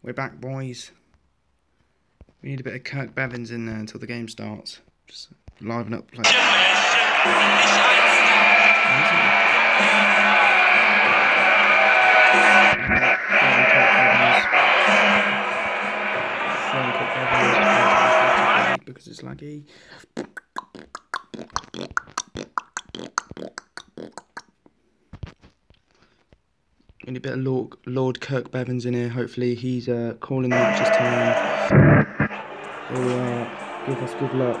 We're back, boys. We need a bit of Kirk Bevins in there until the game starts. Just liven up play. Because it's laggy. We need a bit of Lord Kirk Bevins in here. Hopefully he's calling the matches time. Here we are. Give us good luck.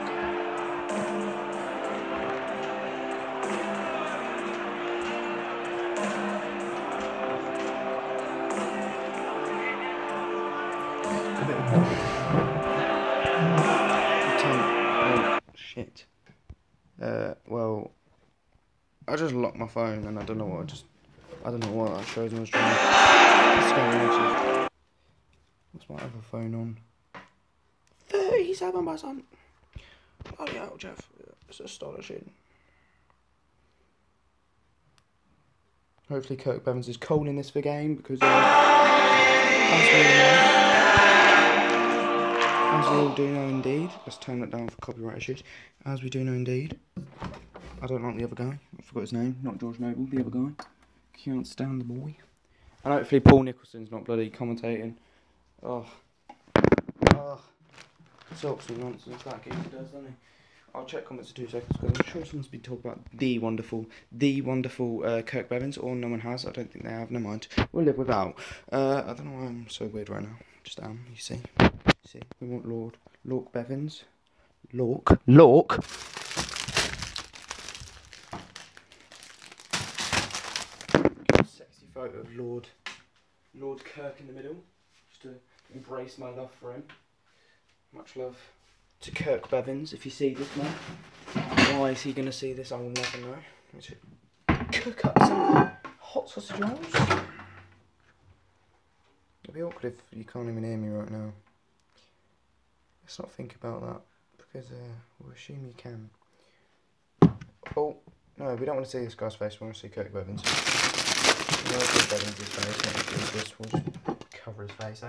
Oh, shit. Well, I just locked my phone and I don't know what that shows me. I was trying to... What's my other phone on? 37%. Bloody hell, Jeff. It's astonishing. Hopefully Kirk Bevins is calling this for game because as we all do know indeed. Let's turn that down for copyright issues. As we do know indeed. I don't like the other guy. I forgot his name. Not George Noble, the other guy. Can't stand the boy. And hopefully Paul Nicholson's not bloody commentating. Oh. Talks all nonsense that geezer does, doesn't he? I'll check comments in 2 seconds because I'm sure someone's been talking about the wonderful Kirk Bevins, or no one has. I don't think they have. Never mind. We'll live without. I don't know why I'm so weird right now. Just am. You see. We want Lork Bevins. Lork. Sexy photo of Lord Kirk in the middle, just to embrace my love for him. Much love to Kirk Bevins. If you see this, man, why is he going to see this? I will never know. Let's cook up some hot sausage rolls. It'd be awkward if you can't even hear me right now. Let's not think about that, because we'll assume you can. Oh, no, we don't want to see this guy's face, we want to see Kirk Bevins. We want to see Bevins' face, this will just cover his face,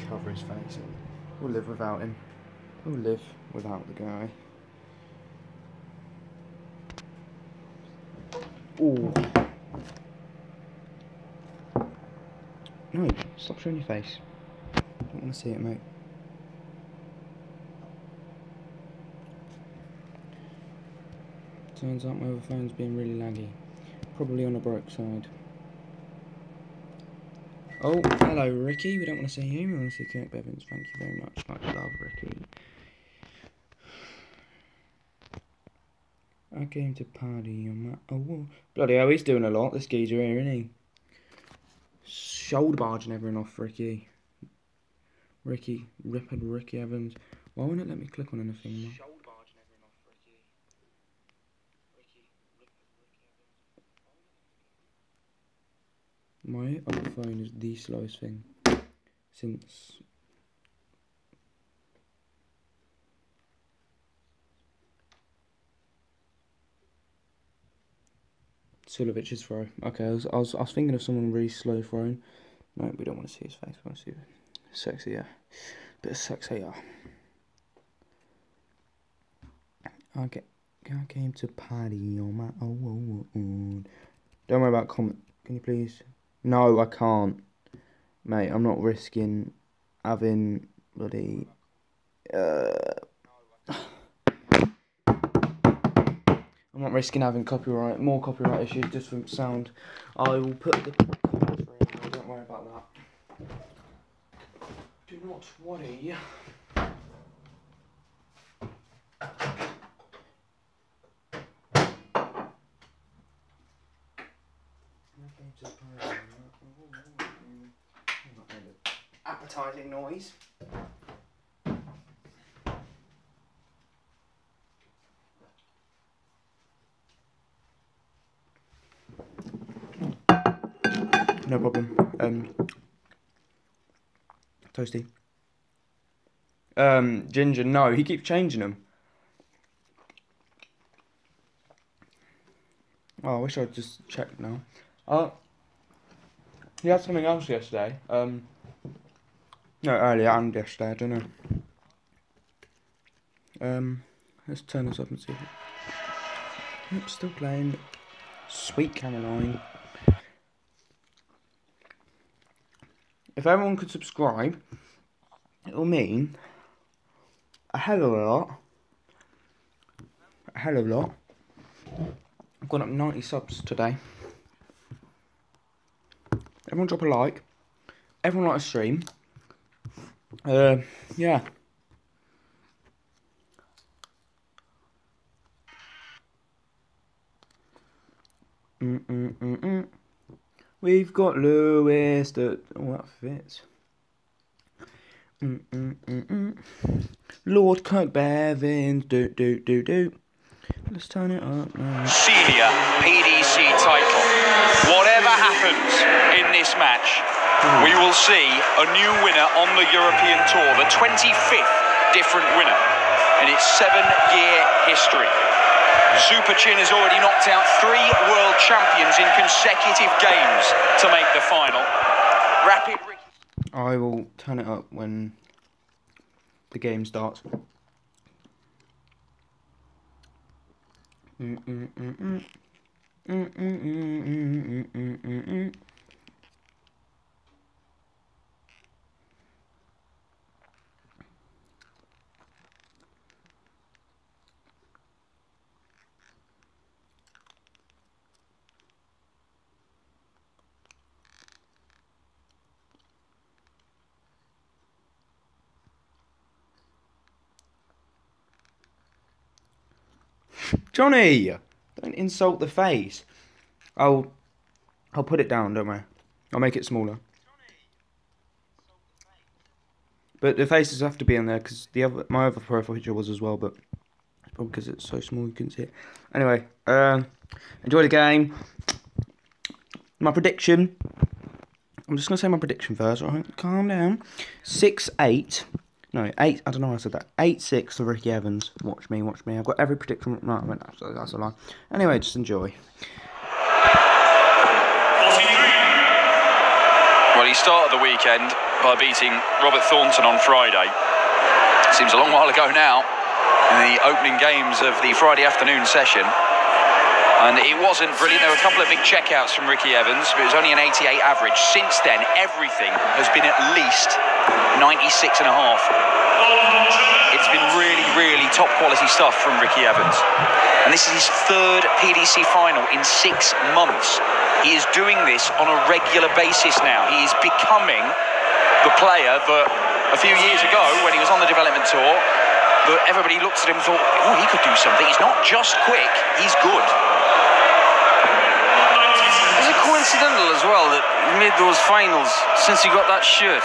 Cover his face. We'll live without him. We'll live without the guy. Ooh. No, stop showing your face. I don't want to see it, mate. Turns out my other phone's being really laggy. Probably on a broke side. Oh, hello Ricky, we don't want to see you, we want to see Kirk Bevins, thank you very much, much love Ricky. I came to party on my... Oh, bloody hell, he's doing a lot, this geezer here, isn't he? Shoulder barging everyone off, Ricky. Ricky Evans. Why won't it let me click on anything? My other phone is the slowest thing since Sulovic's throw. Okay, I was thinking of someone really slow throwing. No, we don't want to see his face. We want to see sexier, bit of sexier. I came to party on my own. Don't worry about comment. Can you please? No, I can't. Mate, I'm not risking having bloody... I'm not risking having more copyright issues just from sound. I will put the comments for you, don't worry about that. Do not worry. Appetizing noise. No problem. Toasty. Ginger, no, he keeps changing them. Oh, I wish I'd just checked now. He had something else yesterday. No, earlier and yesterday, I don't know. Let's turn this up and see. Yep, still playing. Sweet Caroline. If everyone could subscribe, it'll mean a hell of a lot. A hell of a lot. I've gone up 90 subs today. Everyone drop a like. Everyone like a stream. Yeah. We've got Lewis that fits. Lord Kirk Bevins, do. Let's turn it up now. Senior PDC title. Whatever happens in this match, we will see a new winner on the European Tour, the 25th different winner in its 7-year history. Super Chin has already knocked out 3 world champions in consecutive games to make the final. Rapid. I will turn it up when the game starts. Johnny, don't insult the face. I'll put it down, don't worry. I'll make it smaller. But the faces have to be in there because my other profile picture was as well, but it's probably because it's so small you couldn't see it. Anyway, enjoy the game. My prediction. I'm just gonna say my prediction first. All right, calm down. 6-8. No, 8, I don't know why I said that. 8-6 for Ricky Evans. Watch me. I've got every prediction. No, that's a lie. Anyway, just enjoy. Well, he started the weekend by beating Robert Thornton on Friday. Seems a long while ago now, in the opening games of the Friday afternoon session. And it wasn't brilliant. There were a couple of big checkouts from Ricky Evans, but it was only an 88 average. Since then, everything has been at least 96.5. It's been really, really top quality stuff from Ricky Evans. And this is his 3rd PDC final in 6 months. He is doing this on a regular basis now. He is becoming the player that a few years ago, when he was on the development tour, that everybody looked at him and thought, oh, he could do something. He's not just quick, he's good. Is it coincidental as well that he made those finals since he got that shirt?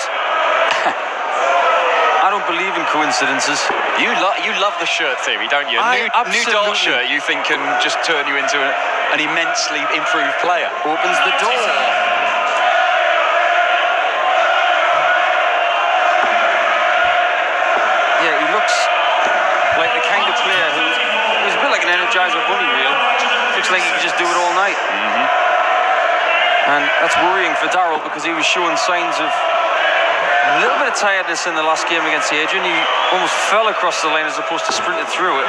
I don't believe in coincidences. You love the shirt theory, don't you? New Dart shirt you think can just turn you into an immensely improved player. Opens the door. Yeah, he looks like the kind of player who's a bit like an Energizer Bunny, really. Looks like he can just do it all night. And that's worrying for Darrell because he was showing signs of a little bit of tiredness in the last game against Adrian. He almost fell across the lane as opposed to sprinted through it.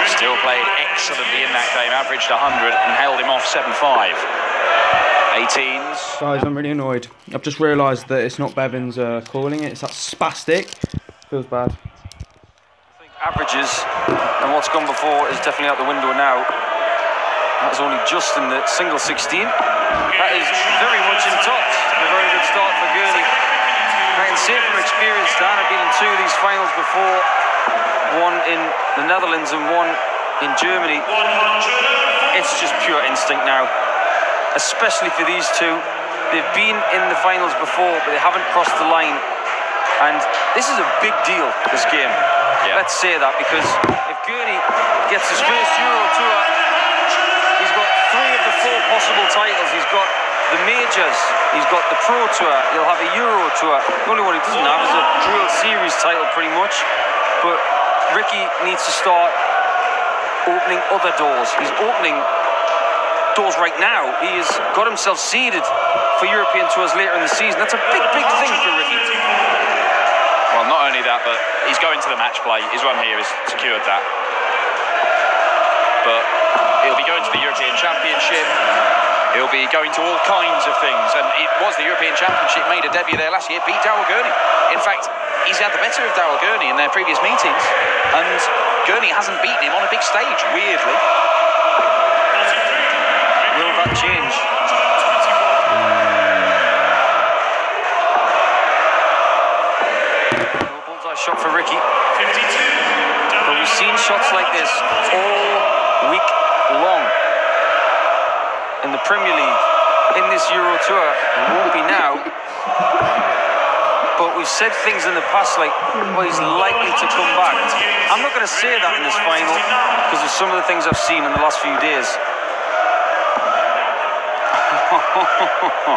Still played excellently in that game, averaged 100 and held him off 7-5. 18s. Guys, I'm really annoyed. I've just realised that it's not Bevins calling it, it's that spastic. Feels bad. I think averages and what's gone before is definitely out the window now. That's only just in the single 16. That is very much in top. A very good start for Gurney. I can say from experience, Dan, I've been in 2 of these finals before. One in the Netherlands and one in Germany. It's just pure instinct now. Especially for these 2. They've been in the finals before, but they haven't crossed the line. And this is a big deal, this game. Yeah. Let's say that, because if Gurney gets his first Euro Tour, he's got 3 of the 4 possible titles. He's got the majors, he's got the Pro Tour, he'll have a Euro Tour. The only one he doesn't have is a World Series title, pretty much. But Ricky needs to start opening other doors. He's opening doors right now. He has got himself seeded for European tours later in the season. That's a big, big thing for Ricky. Well, not only that, but he's going to the match play. His run here has secured that. But he'll be going to the European Championship. He'll be going to all kinds of things. And it was the European Championship, made a debut there last year, beat Daryl Gurney. In fact, he's had the better of Daryl Gurney in their previous meetings. And Gurney hasn't beaten him on a big stage, weirdly. Will that change? Bullseye shot for Ricky. 52. But we've seen shots like this all week long. In the Premier League, in this Euro Tour, it won't be now. But we've said things in the past like, well, he's likely to come back. I'm not going to say that in this final because of some of the things I've seen in the last few days.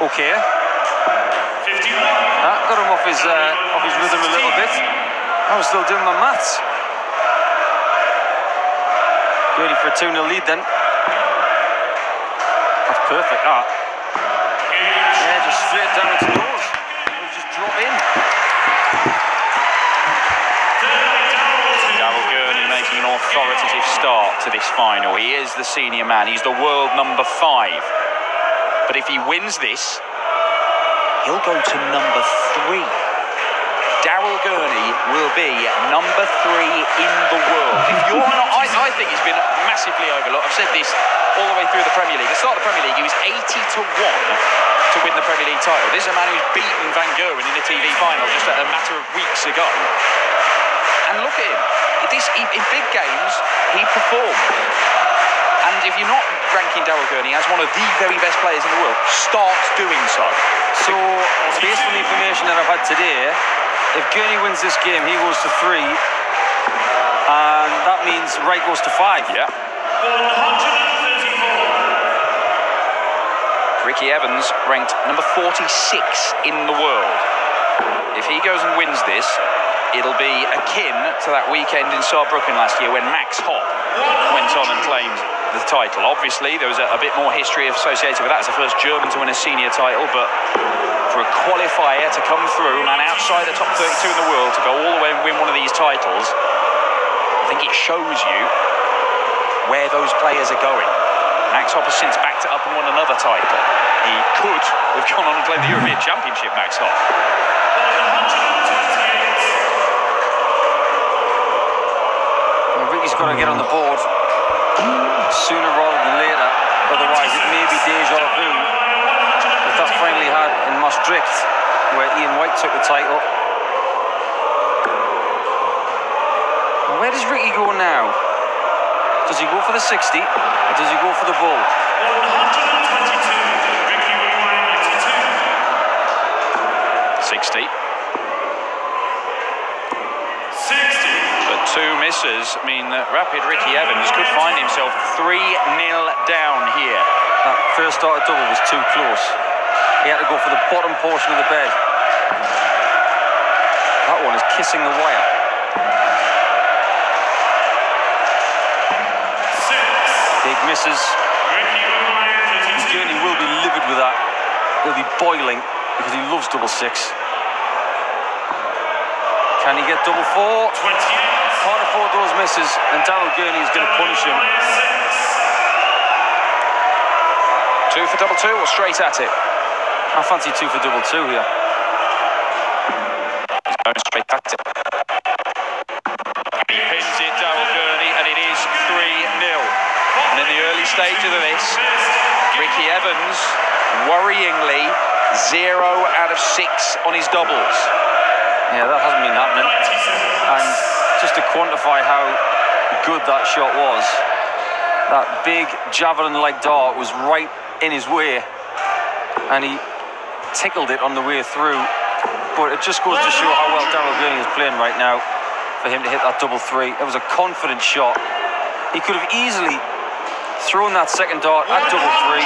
Okay. That got him off his rhythm a little bit. I was still doing my maths. Ready for a 2-0 lead then. That's perfect, that. Yeah, just straight down its nose. It'll just drop in. Daryl Gurney making an authoritative start to this final. He is the senior man. He's the world number 5. But if he wins this, he'll go to number 3. Daryl Gurney will be number 3 in the world. If you're not, I think he's been massively overlooked. I've said this all the way through the Premier League. At the start of the Premier League, he was 80-1 to win the Premier League title. This is a man who's beaten Van Gerwen in the TV final just a matter of weeks ago. And look at him. In big games, he performed. And if you're not ranking Daryl Gurney as one of the very best players in the world, start doing so. So, based on the information that I've had today, if Gurney wins this game, he goes to 3. And that means Wright goes to 5. Yeah. 134. Ricky Evans ranked number 46 in the world. If he goes and wins this, it'll be akin to that weekend in Saarbrücken last year when Max Hopp went on and claimed the title. Obviously, there was a bit more history associated with that as the first German to win a senior title, but for a qualifier to come through, man outside the top 32 in the world, to go all the way and win one of these titles, I think it shows you where those players are going. Max Hopp has since backed it up and won another title. He could have gone on and played the European Championship, Max Hopp. Well, Ricky's got to get on the board sooner rather than later, otherwise it may be deja vu with that final he had in Maastricht where Ian White took the title. Well, where does Ricky go now? Does he go for the 60 or does he go for the bull? 60. But 2 misses mean that Rapid Ricky Evans could find himself 3-0 down here. That first started double was too close. He had to go for the bottom portion of the bed. That one is kissing the wire. 6. Big misses. Gurney will be livid with that. He'll be boiling because he loves double 6. Can he get double 4? 28. Can't afford those misses, and Daryl Gurney is going to punish him. 2 for double 2 or straight at it? I fancy 2 for double 2 here. He's going straight at it. He pins it, Daryl Gurney, and it is 3-0. And in the early stages of this, Ricky Evans, worryingly, 0 out of 6 on his doubles. Yeah, that hasn't been happening. And just to quantify how good that shot was, that big javelin-like dart was right in his way, and he tickled it on the way through. But it just goes to show how well Daryl Gurney is playing right now for him to hit that double 3. It was a confident shot. He could have easily thrown that second dart at double 3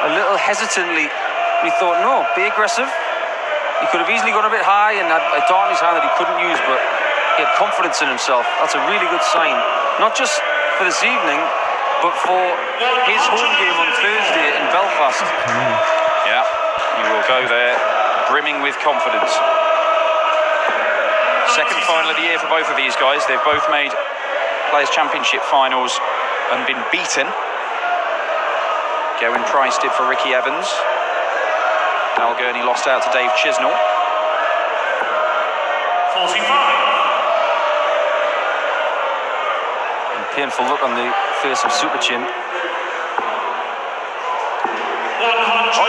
a little hesitantly. He thought, no, be aggressive. He could have easily gone a bit high and had a dart in his hand that he couldn't use, but he had confidence in himself. That's a really good sign, not just for this evening, but for his home game on Thursday in Belfast. Yeah, he will go there brimming with confidence. Second final of the year for both of these guys. They've both made Players' Championship finals and been beaten. Gavin Price did for Ricky Evans. Al Gurney lost out to Dave Chisnall. 45. Painful look on the face of Super Chin. Are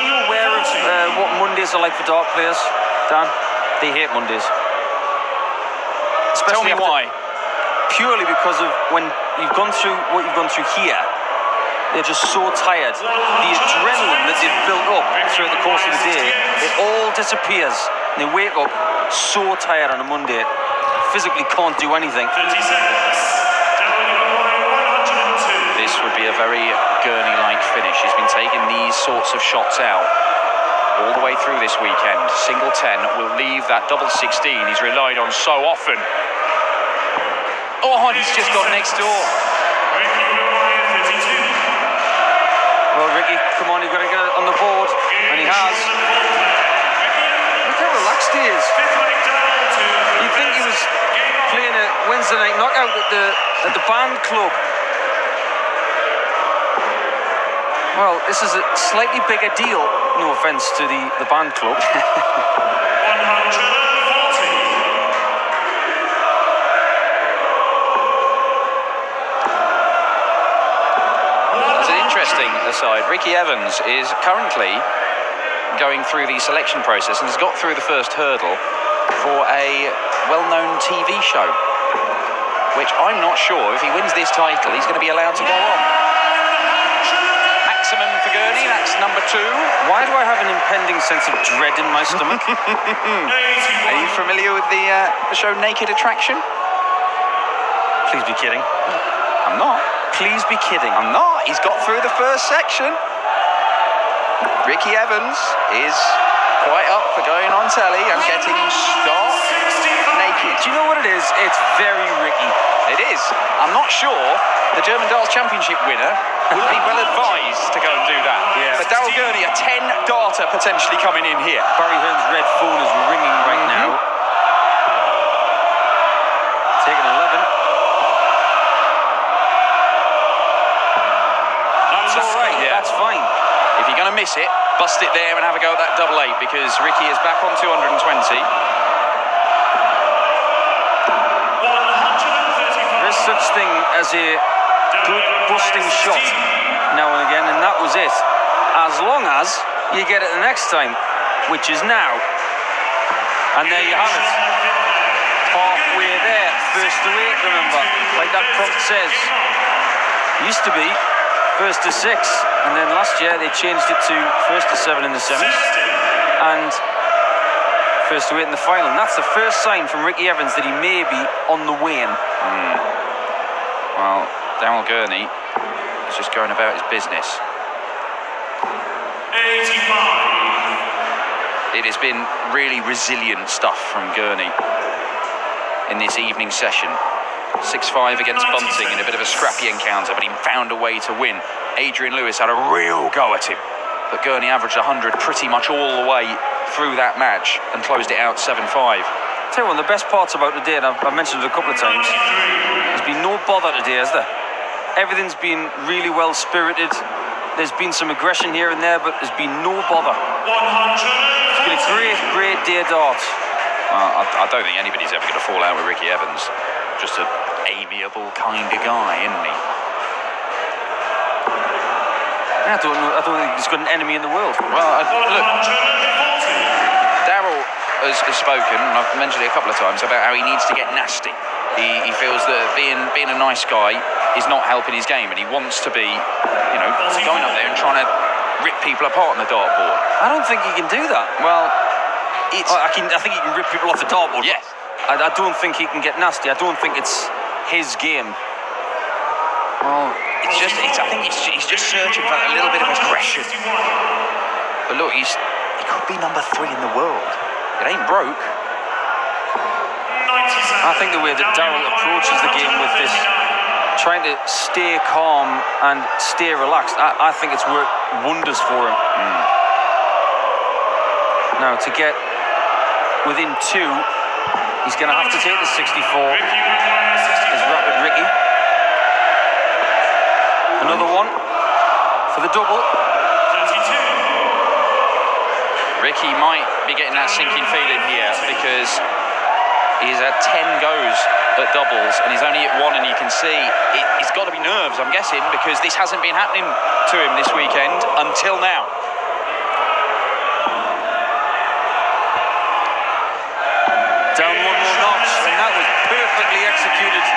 you aware of what Mondays are like for dart players, Dan? They hate Mondays. Tell me why. Purely because of when you've gone through what you've gone through here, they're just so tired. The adrenaline that they've built up throughout the course of the day, it all disappears. And they wake up so tired on a Monday, physically can't do anything. 30 seconds. This would be a very Gurney-like finish. He's been taking these sorts of shots out all the way through this weekend. Single 10 will leave that double 16 he's relied on so often. Oh, and he's just gone next door. Well, Ricky, come on, you've got to get it on the board. And he has. Look how relaxed he is. You'd think he was playing a Wednesday night knockout at the band club. Well, this is a slightly bigger deal, no offence to the band club. 140. As an interesting aside, Ricky Evans is currently going through the selection process and has got through the first hurdle for a well-known TV show, which I'm not sure if he wins this title he's going to be allowed to go on. Maximum for Gurney, that's number 2. Why do I have an impending sense of dread in my stomach? Are you familiar with the show Naked Attraction? Please be kidding. I'm not. Please be kidding. I'm not. He's got through the first section. Ricky Evans is quite up for going on telly and getting stark naked. Do you know what it is? It's very Ricky. It is. I'm not sure the German Darts Championship winner would be well advised to go and do that. Yeah. But Daryl Gurney, a 10-darter potentially coming in here. Barry Hearn's red phone is ringing right now. Taking 11. That's all right. Yeah. That's fine. If you're going to miss it, bust it there and have a go at that double 8 because Ricky is back on 220. There's such thing as a good busting shot now and again, and that was it. As long as you get it the next time, which is now. And there you have it. Halfway there, first to 8, remember, like that prompt says. Used to be first to 6, and then last year they changed it to first to 7 in the semis, and first to 8 in the final. And that's the first sign from Ricky Evans that he may be on the wane. Well, Daryl Gurney is just going about his business. 85. It has been really resilient stuff from Gurney in this evening session. 6-5 against Bunting in a bit of a scrappy encounter, but he found a way to win. Adrian Lewis had a real go at him, but Gurney averaged 100 pretty much all the way through that match and closed it out 7-5. Tell you one of the best parts about today, and I've mentioned it a couple of times, there's been no bother today, has there? Everything's been really well spirited. There's been some aggression here and there, but there's been no bother. 100. It's been a great day of darts. I don't think anybody's ever going to fall out with Ricky Evans. Just an amiable kind of guy, isn't he? I don't think he's got an enemy in the world. Well, look, Daryl has spoken, and I've mentioned it a couple of times, about how he needs to get nasty. He feels that being a nice guy is not helping his game, and he wants to be, going up there and trying to rip people apart on the dartboard. I don't think he can do that. Well, it's... I think he can rip people off the dartboard. Yes. I don't think he can get nasty. I don't think it's his game. Well, I think he's just searching for a little bit of aggression. But look, he could be number 3 in the world. It ain't broke. I think the way that Daryl approaches the game with this trying to stay calm and stay relaxed. I think it's worked wonders for him. Now, to get within 2, he's going to have to take the 64. Is Rapid Ricky. Another one for the double. Ricky might be getting that sinking feeling here because he's had 10 goes at doubles and he's only at 1, and you can see it's got to be nerves, I'm guessing, because this hasn't been happening to him this weekend until now. Down 1 more notch, and that was perfectly executed.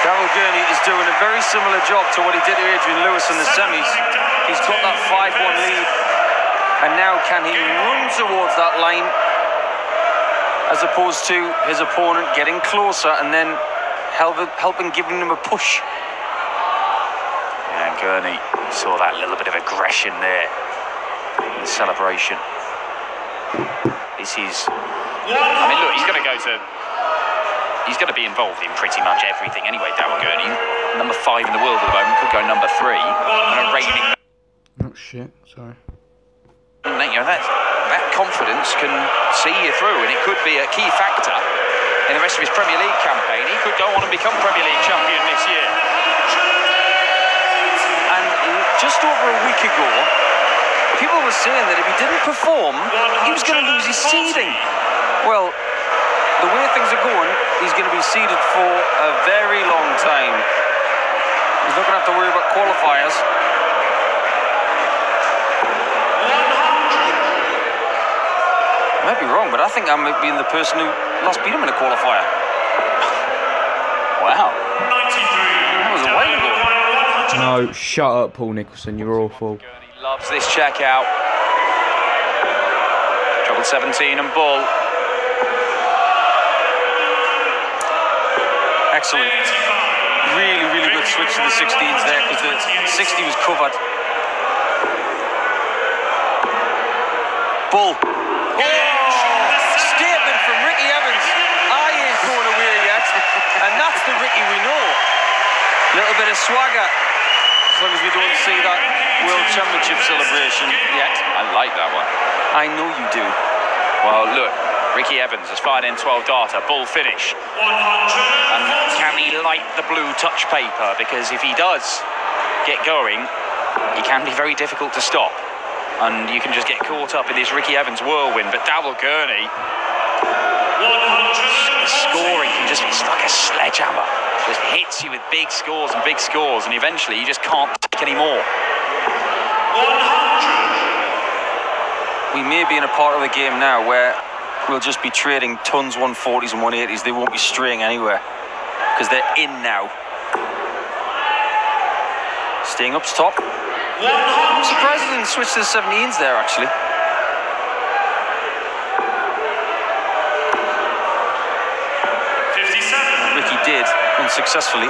Daryl Gurney is doing a very similar job to what he did to Adrian Lewis in the semis. He's got that 5-1 lead, and now can he run towards that line as opposed to his opponent getting closer and then helping giving him a push. And Gurney saw that little bit of aggression there in the celebration. This is, I mean, look, he's going to be involved in pretty much everything anyway, Daryl Gurney. Number 5 in the world at the moment, could go number 3, and a reigning... Oh shit, sorry. You know, that confidence can see you through, and it could be a key factor in the rest of his Premier League campaign. He could go on and become Premier League champion this year. And just over a week ago, people were saying that if he didn't perform, he was going to lose his seeding. Well, the way things are going, he's going to be seeded for a very long time. He's not going to have to worry about qualifiers. I might be wrong, but I think I might be the person who last beat him in a qualifier. Wow. That was a while ago. No, shut up, Paul Nicholson, you're awful. Gurney loves this checkout. Trouble 17 and Bull. Excellent. Really, really good switch to the 16s there, because the 60 was covered. Bull. Statement from Ricky Evans. I ain't going away yet. And that's the Ricky we know. Little bit of swagger. As long as we don't see that World Championship celebration yet. I like that one. I know you do. Well, look, Ricky Evans has fired in 12 darter, Bull finish. And can he light the blue touch paper? Because if he does get going, he can be very difficult to stop. And you can just get caught up in this Ricky Evans whirlwind. But Daryl Gurney, scoring can just be like a sledgehammer. Just hits you with big scores, and eventually you just can't take any more. We may be in a part of the game now where we'll just be trading tons 140s and 180s. They won't be straying anywhere because they're in now. Staying up top. I'm surprised he didn't switch to the 17s there, actually. Ricky did, unsuccessfully.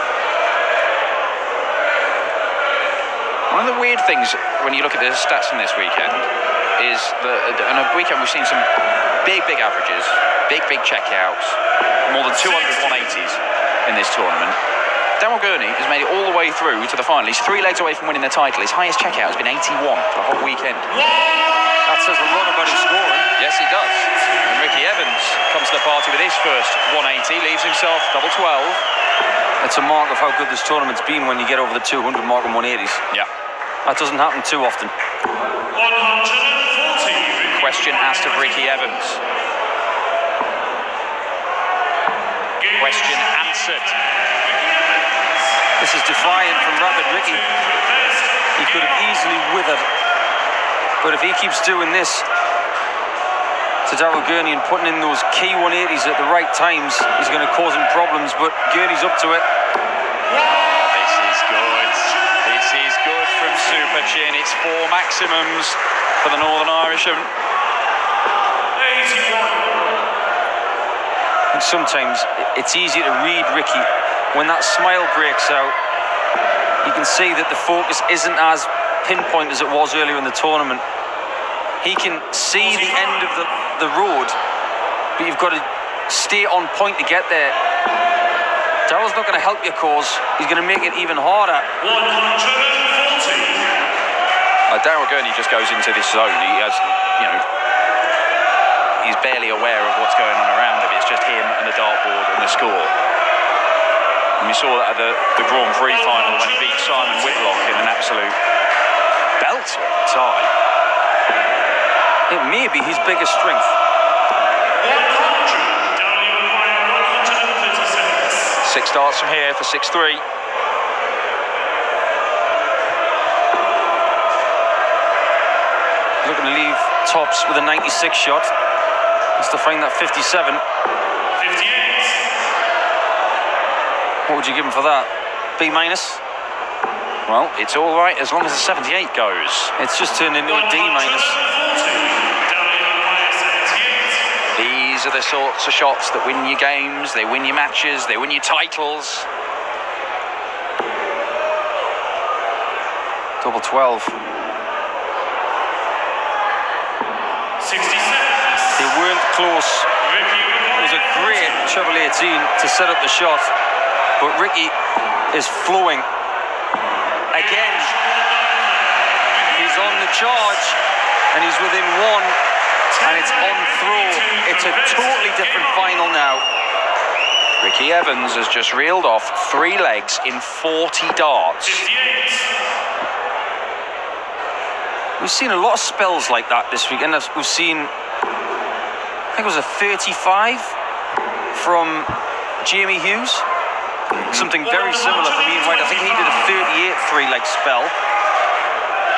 One of the weird things when you look at the stats from this weekend is that on a weekend we've seen some big averages, big checkouts, more than 200 180s in this tournament. Daryl Gurney has made it all the way through to the final. He's 3 legs away from winning the title. His highest checkout has been 81 for the whole weekend. That says a lot about his scoring. Yes, it does. And Ricky Evans comes to the party with his first 180, leaves himself double 12. It's a mark of how good this tournament's been when you get over the 200 mark on 180s. Yeah. That doesn't happen too often. 140. Question asked of Ricky Evans. Question answered. This is defiant from Rapid Ricky. He could have easily withered. But if he keeps doing this to Daryl Gurney and putting in those key 180s at the right times, he's going to cause him problems. But Gurney's up to it. This is good. This is good from Super Chin. It's 4 maximums for the Northern Irishman. 81. And sometimes it's easy to read Ricky. When that smile breaks out, you can see that the focus isn't as pinpoint as it was earlier in the tournament. He can see the end of the road, but you've got to stay on point to get there. Dowell's not going to help your cause. He's going to make it even harder. 140. Daryl Gurney just goes into this zone. He has, he's barely aware of what's going on around him. It's just him and the dartboard and the score. And we saw that at the Grand Prix final when he beat Simon Whitlock in an absolute belter at the time. It may be his biggest strength. 6 darts from here for 6-3. Looking to leave tops with a 96 shot. Has to find that 57. 58. What would you give him for that? B minus? Well, it's all right as long as the 78 goes. It's just turned into a D minus. These are the sorts of shots that win you games, they win you matches, they win you titles. Double 12. 66. They weren't close. It was a great treble 18 to set up the shot, but Ricky is flowing again. He's on the charge and he's within one, and it's on throw. It's a totally different final now. Ricky Evans has just reeled off 3 legs in 40 darts. 58. We've seen a lot of spells like that this weekend. We've seen, I think it was a 35 from Jamie Hughes. Something very similar from Ian White. I think he did a 38 3-leg spell.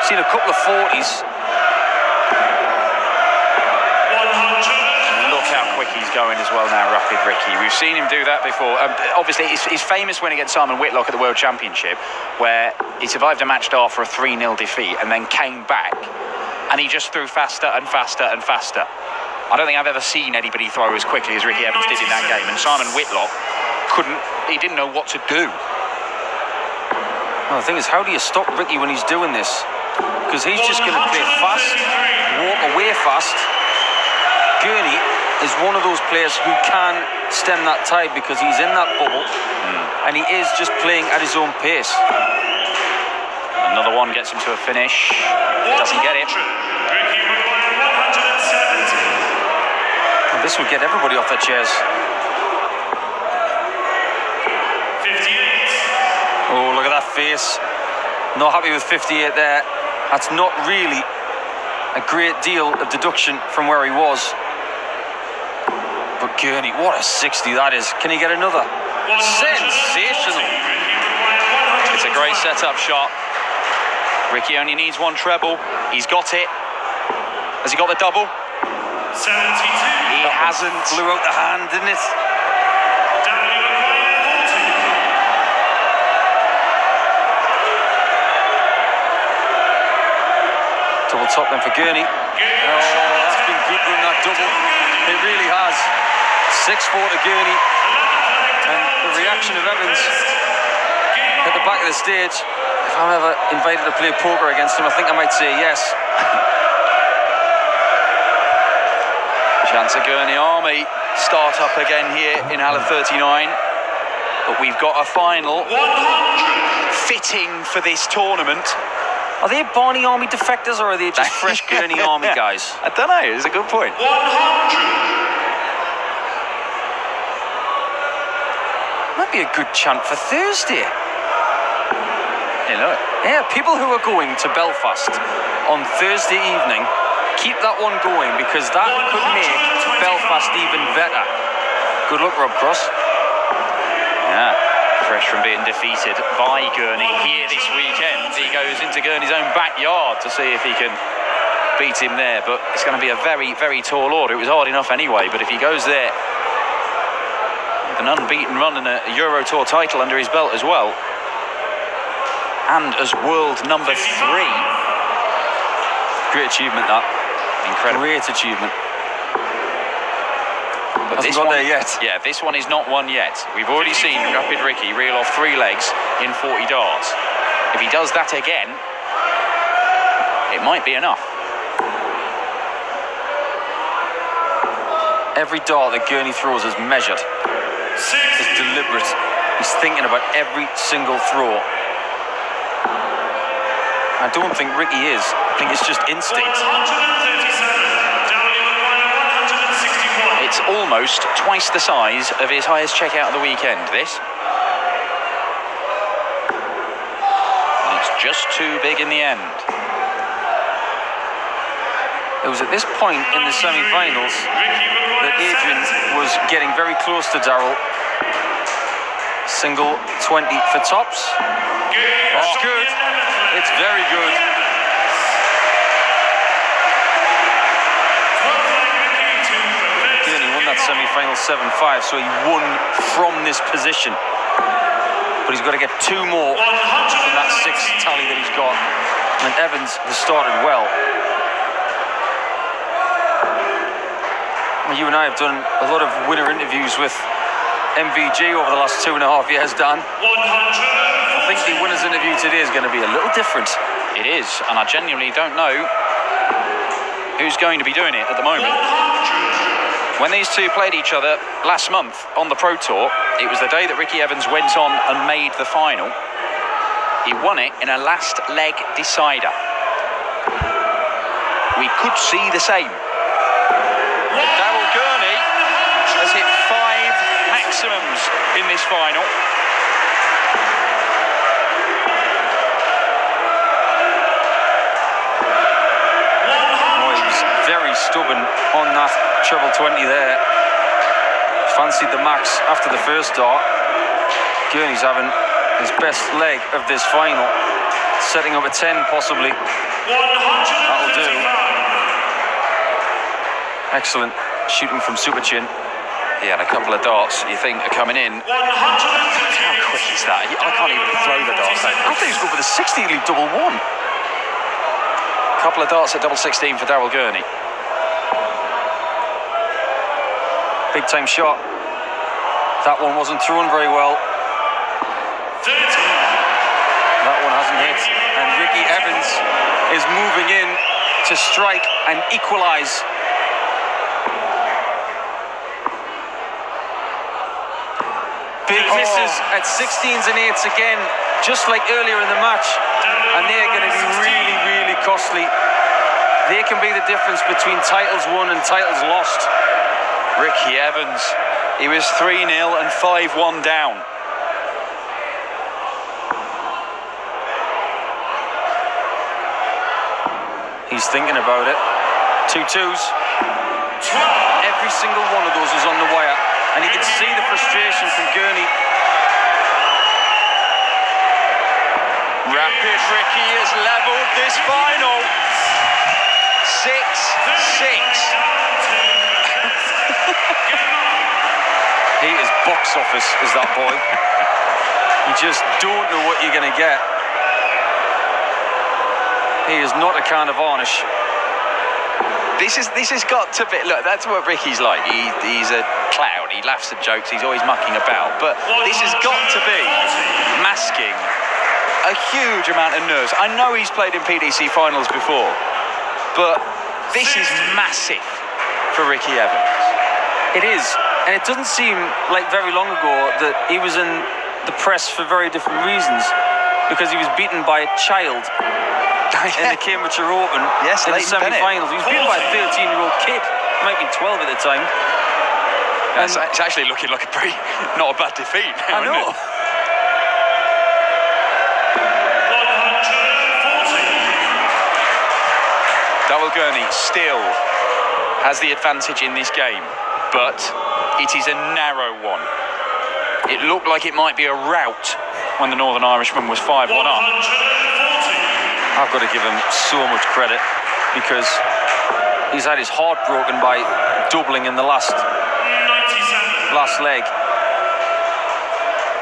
Seen a couple of 40s. 100. Look how quick he's going as well now, Rapid Ricky. We've seen him do that before. Obviously, he's famous win against Simon Whitlock at the World Championship, where he survived a match after a 3-0 defeat and then came back, and he just threw faster and faster and faster. I don't think I've ever seen anybody throw as quickly as Ricky Evans did in that game, and Simon Whitlock he didn't know what to do. Well, the thing is, how do you stop Ricky when he's doing this? Because he's just going to play fast, walk away fast. Gurney is one of those players who can stem that tide because he's in that bubble and he is just playing at his own pace. Another one gets him to a finish. Doesn't get it. Ricky required 170. And this would get everybody off their chairs. 58. Oh, look at that face. Not happy with 58 there. That's not really a great deal of deduction from where he was. But Gurney, what a 60 that is. Can he get another? Sensational. It's a great setup shot. Ricky only needs 1 treble. He's got it. Has he got the double? 72. He hasn't. Flew out the hand, didn't it? Double top then for Gurney. Oh, that's been good with that double. It really has. 6-4 to Gurney. And the reaction of Evans at the back of the stage. If I'm ever invited to play poker against him, I think I might say yes. Chance of Gurney Army start up again here in Halle 39. But we've got a final fitting for this tournament. Are they Barney Army defectors or are they just fresh Gurney Army guys? I don't know, it's a good point. 100. Might be a good chant for Thursday. Hey, look. Yeah, people who are going to Belfast on Thursday evening, keep that one going because that could make Belfast even better. Good luck, Rob Cross. Yeah, fresh from being defeated by Gurney here this weekend. He goes into Gurney's own backyard to see if he can beat him there, but it's going to be a very, very tall order. It was hard enough anyway, but if he goes there with an unbeaten run and a Euro Tour title under his belt as well, and as world number 3. Great achievement, that. Incredible. Great achievement. But Hasn't this got one, there yet. Yeah, this one is not one yet. We've already seen Rapid Ricky reel off 3 legs in 40 darts. If he does that again, it might be enough. Every dart that Gurney throws is measured. It's deliberate. He's thinking about every single throw. I don't think Ricky is. I think it's just instinct. 137. It's almost twice the size of his highest checkout of the weekend, this. And it's just too big in the end. It was at this point in the semi-finals that Adrian was getting very close to Darryl. Single 20 for tops. That's good. It's very good. Gurney won that semi-final 7-5, so he won from this position. But he's got to get 2 more from that 6 tally that he's got. And Evans has started well. You and I have done a lot of winner interviews with MVG over the last 2.5 years, Dan. I think the winner's interview today is going to be a little different. It is, and I genuinely don't know who's going to be doing it at the moment. When these two played each other last month on the Pro Tour, it was the day that Ricky Evans went on and made the final. He won it in a last leg decider. We could see the same. Gurney has hit 5 maximums in this final. Oh, he was very stubborn on that treble 20 there. Fancied the max after the first dart. Gurney's having his best leg of this final. Setting up a 10 possibly. That'll do. Excellent. Shooting from super chin. Yeah, and a couple of darts you think are coming in. How quick is that? I can't even throw the darts. I think he's going for the 60 lead double 1. A couple of darts at double 16 for Darryl Gurney. Big time shot. That one wasn't thrown very well. That one hasn't hit. And Ricky Evans is moving in to strike and equalise. Big misses at 16s and 8s again, just like earlier in the match. And they're going to be really, really costly. They can be the difference between titles won and titles lost. Ricky Evans, he was 3-0 and 5-1 down. He's thinking about it. 2 2s. Every single one of those was on the wire. And you can see the frustration from Gurney. Rapid Ricky has levelled this final. 6-6. He is box office, is that boy. You just don't know what you're going to get. He is not a can of varnish. This has got to be... Look, that's what Ricky's like. He's a clown. He laughs at jokes. He's always mucking about. But this has got to be masking a huge amount of nerves. I know he's played in PDC finals before, but this is massive for Ricky Evans. It is. And it doesn't seem like very long ago that he was in the press for very different reasons, because he was beaten by a child in the Cambridgeshire Open in the semi-finals. He was beaten by a 13-year-old kid. He might be 12 at the time. And it's actually looking like not a bad defeat now, I know. Darryl Gurney still has the advantage in this game, but it is a narrow one. It looked like it might be a rout when the Northern Irishman was 5-1 up. I've got to give him so much credit, because he's had his heart broken by doubling in the last leg.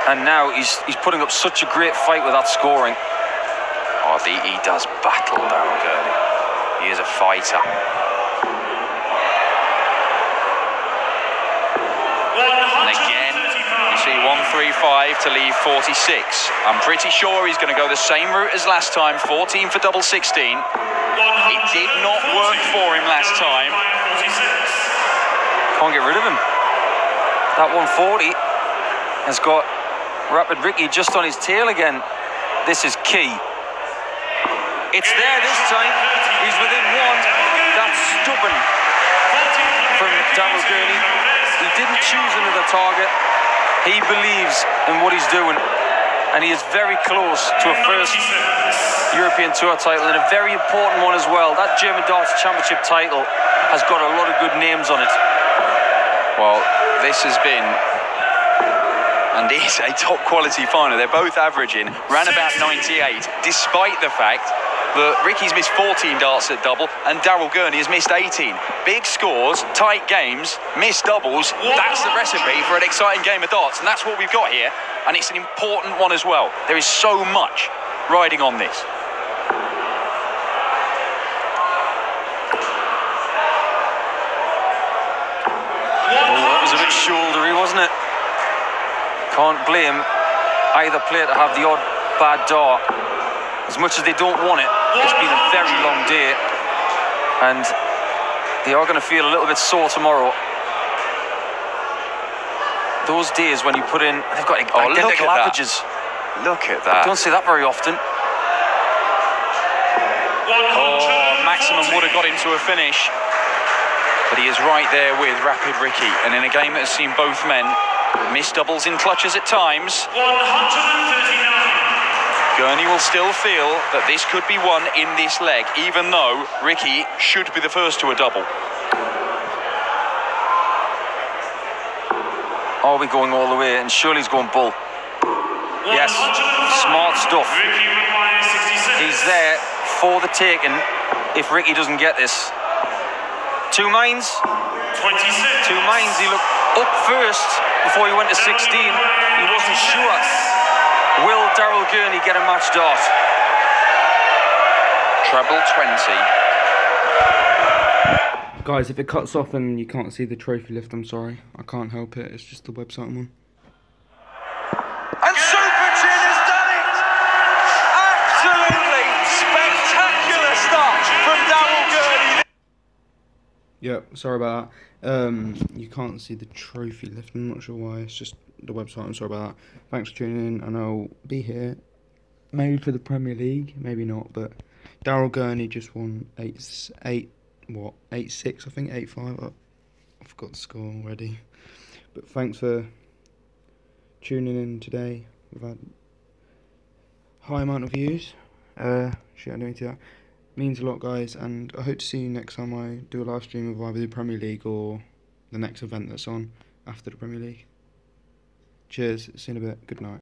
And now he's putting up such a great fight with that scoring. Oh, he does battle, Darryl Gurney. He is a fighter. And again, you see 135 to leave 46. I'm pretty sure he's going to go the same route as last time, 14 for double 16. It did not work for him last time. Can't get rid of him. That 140 has got Rapid Ricky just on his tail again. This is key. It's there this time. He's within one. That's stubborn from Daryl Gurney. He didn't choose another target. He believes in what he's doing. And he is very close to a first European Tour title, and a very important one as well. That German Darts Championship title has got a lot of good names on it. Well, this has been and is a top quality final. They're both averaging round about 98, despite the fact that Ricky's missed 14 darts at double and Daryl Gurney has missed 18. Big scores, tight games, missed doubles. That's the recipe for an exciting game of darts, and that's what we've got here, and it's an important one as well. There is so much riding on this. Oh, that was a bit shouldery, wasn't it? Can't blame either player to have the odd bad dart. As much as they don't want it, it's been a very long day, and they are going to feel a little bit sore tomorrow. Those days when you put in, they've got identical averages. Look at that. Don't see that very often. Oh, maximum would have got him to a finish, but he is right there with Rapid Ricky, and in a game that has seen both men miss doubles in clutches at times, 139. Gurney will still feel that this could be won in this leg, even though Ricky should be the first to a double. Are we going all the way? And Shirley's going bull. Yes, smart stuff. He's there for the taking if Ricky doesn't get this. Two minds. 26. Two minds. He looked up first before he went to 16. He wasn't sure. Will Daryl Gurney get a match dart? Treble 20. Guys, if it cuts off and you can't see the trophy lift, I'm sorry. I can't help it. It's just the website I'm on. And Super Chin has done it! Absolutely spectacular stuff from Daryl Gurney. Yep, sorry about that. You can't see the trophy lift. I'm not sure why. It's just the website. I'm sorry about that. Thanks for tuning in, and I'll be here maybe for the Premier League, maybe not. But Daryl Gurney just won 8-6, I think 8-5. I forgot the score already. But thanks for tuning in today. We've had high amount of views. Shit, I don't need that. Means a lot, guys, and I hope to see you next time I do a live stream of either the Premier League or the next event that's on after the Premier League. Cheers, see you in a bit, good night.